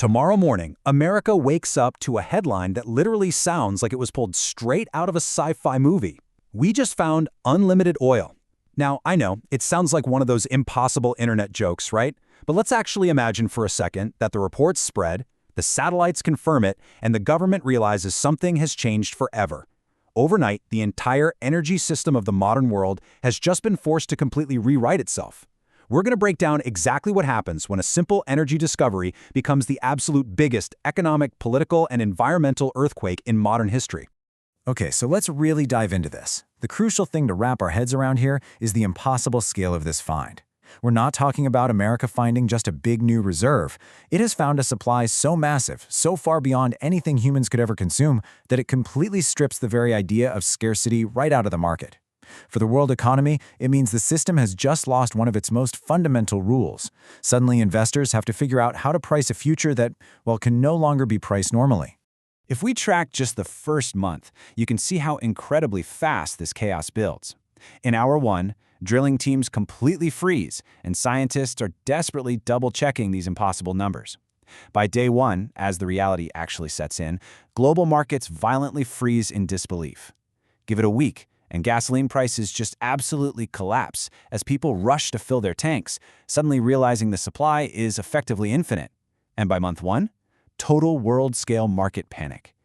Tomorrow morning, America wakes up to a headline that literally sounds like it was pulled straight out of a sci-fi movie. We just found unlimited oil. Now, I know, it sounds like one of those impossible internet jokes, right? But let's actually imagine for a second that the reports spread, the satellites confirm it, and the government realizes something has changed forever. Overnight, the entire energy system of the modern world has just been forced to completely rewrite itself. We're going to break down exactly what happens when a simple energy discovery becomes the absolute biggest economic, political, and environmental earthquake in modern history. Okay, so let's really dive into this. The crucial thing to wrap our heads around here is the impossible scale of this find. We're not talking about America finding just a big new reserve. It has found a supply so massive, so far beyond anything humans could ever consume, that it completely strips the very idea of scarcity right out of the market. For the world economy, it means the system has just lost one of its most fundamental rules. Suddenly, investors have to figure out how to price a future that, well, can no longer be priced normally. If we track just the first month, you can see how incredibly fast this chaos builds. In hour one, drilling teams completely freeze, and scientists are desperately double-checking these impossible numbers. By day one, as the reality actually sets in, global markets violently freeze in disbelief. Give it a week, and gasoline prices just absolutely collapse as people rush to fill their tanks, suddenly realizing the supply is effectively infinite. And by month one, total world-scale market panic.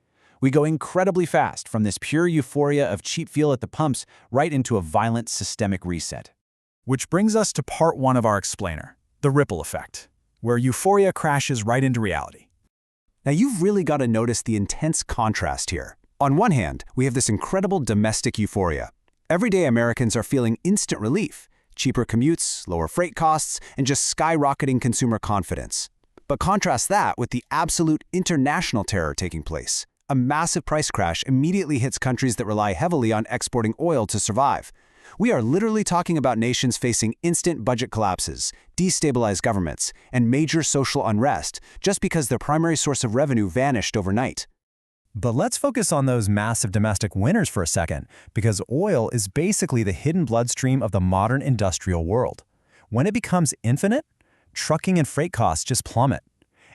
We go incredibly fast from this pure euphoria of cheap fuel at the pumps right into a violent systemic reset. Which brings us to part one of our explainer, the ripple effect, where euphoria crashes right into reality. Now you've really got to notice the intense contrast here. On one hand, we have this incredible domestic euphoria. Everyday Americans are feeling instant relief, cheaper commutes, lower freight costs, and just skyrocketing consumer confidence. But contrast that with the absolute international terror taking place. A massive price crash immediately hits countries that rely heavily on exporting oil to survive. We are literally talking about nations facing instant budget collapses, destabilized governments, and major social unrest just because their primary source of revenue vanished overnight. But let's focus on those massive domestic winners for a second, because oil is basically the hidden bloodstream of the modern industrial world. When it becomes infinite, trucking and freight costs just plummet.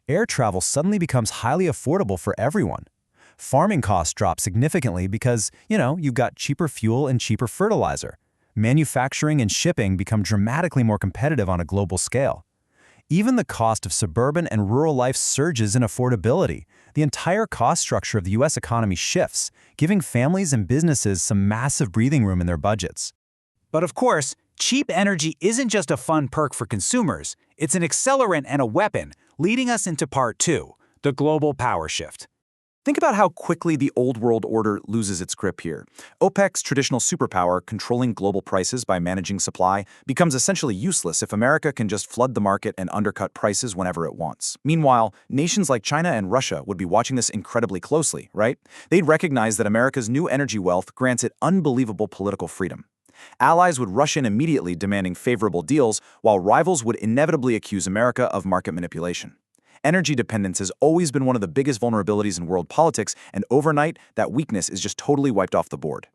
Air travel suddenly becomes highly affordable for everyone. Farming costs drop significantly because, you've got cheaper fuel and cheaper fertilizer. Manufacturing and shipping become dramatically more competitive on a global scale. Even the cost of suburban and rural life surges in affordability. The entire cost structure of the U.S. economy shifts, giving families and businesses some massive breathing room in their budgets. But of course, cheap energy isn't just a fun perk for consumers. It's an accelerant and a weapon, leading us into part two, the global power shift. Think about how quickly the old world order loses its grip here. OPEC's traditional superpower, controlling global prices by managing supply, becomes essentially useless if America can just flood the market and undercut prices whenever it wants. Meanwhile, nations like China and Russia would be watching this incredibly closely, right? They'd recognize that America's new energy wealth grants it unbelievable political freedom. Allies would rush in immediately demanding favorable deals, while rivals would inevitably accuse America of market manipulation. Energy dependence has always been one of the biggest vulnerabilities in world politics, and overnight, that weakness is just totally wiped off the board.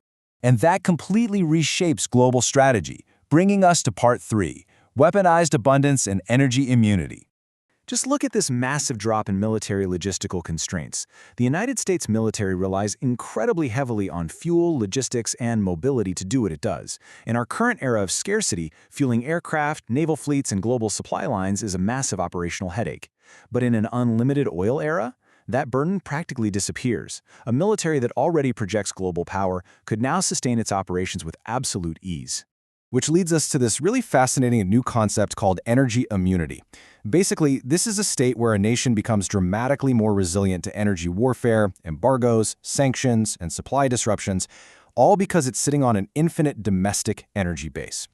And that completely reshapes global strategy, bringing us to part three, weaponized abundance and energy immunity. Just look at this massive drop in military logistical constraints. The United States military relies incredibly heavily on fuel, logistics, and mobility to do what it does. In our current era of scarcity, fueling aircraft, naval fleets, and global supply lines is a massive operational headache. But in an unlimited oil era, that burden practically disappears. A military that already projects global power could now sustain its operations with absolute ease. Which leads us to this really fascinating new concept called energy immunity. Basically, this is a state where a nation becomes dramatically more resilient to energy warfare, embargoes, sanctions, and supply disruptions, all because it's sitting on an infinite domestic energy base.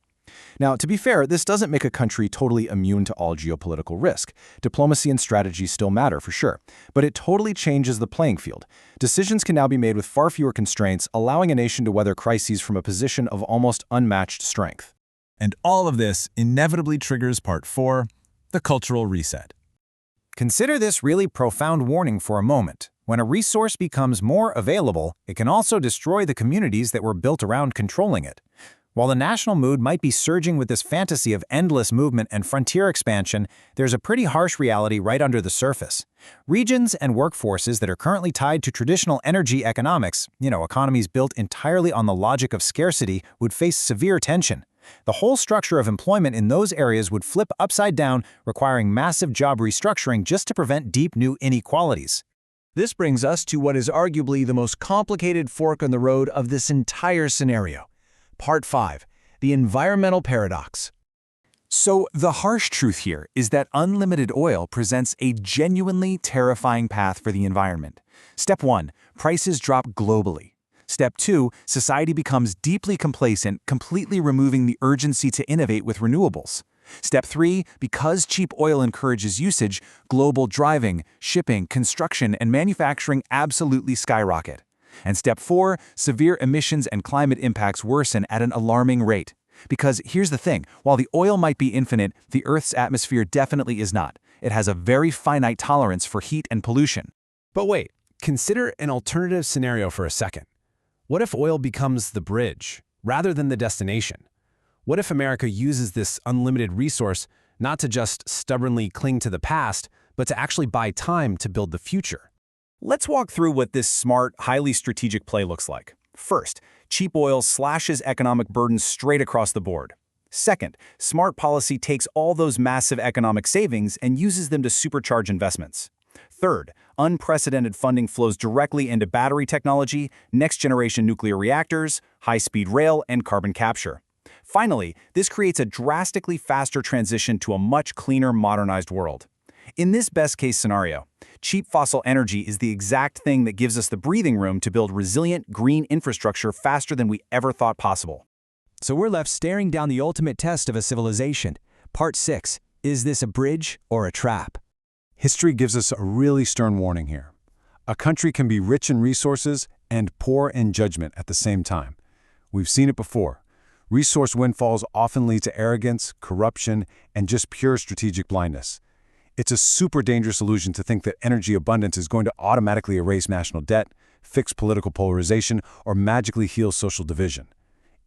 Now, to be fair, this doesn't make a country totally immune to all geopolitical risk. Diplomacy and strategy still matter, for sure. But it totally changes the playing field. Decisions can now be made with far fewer constraints, allowing a nation to weather crises from a position of almost unmatched strength. And all of this inevitably triggers part four, the cultural reset. Consider this really profound warning for a moment. When a resource becomes more available, it can also destroy the communities that were built around controlling it. While the national mood might be surging with this fantasy of endless movement and frontier expansion, there's a pretty harsh reality right under the surface. Regions and workforces that are currently tied to traditional energy economics, economies built entirely on the logic of scarcity, would face severe tension. The whole structure of employment in those areas would flip upside down, requiring massive job restructuring just to prevent deep new inequalities. This brings us to what is arguably the most complicated fork in the road of this entire scenario. Part 5. The Environmental Paradox. So the harsh truth here is that unlimited oil presents a genuinely terrifying path for the environment. Step 1. Prices drop globally. Step 2. Society becomes deeply complacent, completely removing the urgency to innovate with renewables. Step 3. Because cheap oil encourages usage, global driving, shipping, construction, and manufacturing absolutely skyrocket. And Step 4. Severe emissions and climate impacts worsen at an alarming rate. Because here's the thing, while the oil might be infinite, the Earth's atmosphere definitely is not. It has a very finite tolerance for heat and pollution. But wait, consider an alternative scenario for a second. What if oil becomes the bridge, rather than the destination? What if America uses this unlimited resource not to just stubbornly cling to the past, but to actually buy time to build the future? Let's walk through what this smart, highly strategic play looks like. First, cheap oil slashes economic burdens straight across the board. Second, smart policy takes all those massive economic savings and uses them to supercharge investments. Third, unprecedented funding flows directly into battery technology, next-generation nuclear reactors, high-speed rail, and carbon capture. Finally, this creates a drastically faster transition to a much cleaner, modernized world. In this best-case scenario, cheap fossil energy is the exact thing that gives us the breathing room to build resilient, green infrastructure faster than we ever thought possible. So we're left staring down the ultimate test of a civilization. Part 6. Is this a bridge or a trap? History gives us a really stern warning here. A country can be rich in resources and poor in judgment at the same time. We've seen it before. Resource windfalls often lead to arrogance, corruption, and just pure strategic blindness. It's a super dangerous illusion to think that energy abundance is going to automatically erase national debt, fix political polarization, or magically heal social division.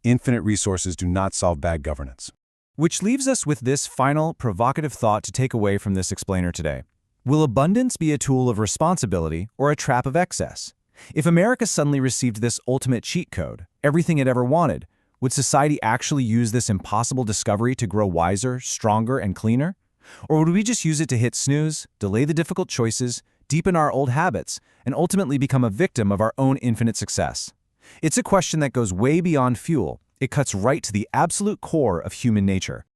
Infinite resources do not solve bad governance. Which leaves us with this final, provocative thought to take away from this explainer today. Will abundance be a tool of responsibility or a trap of excess? If America suddenly received this ultimate cheat code, everything it ever wanted, would society actually use this impossible discovery to grow wiser, stronger, and cleaner? Or would we just use it to hit snooze, delay the difficult choices, deepen our old habits, and ultimately become a victim of our own infinite success? It's a question that goes way beyond fuel. It cuts right to the absolute core of human nature.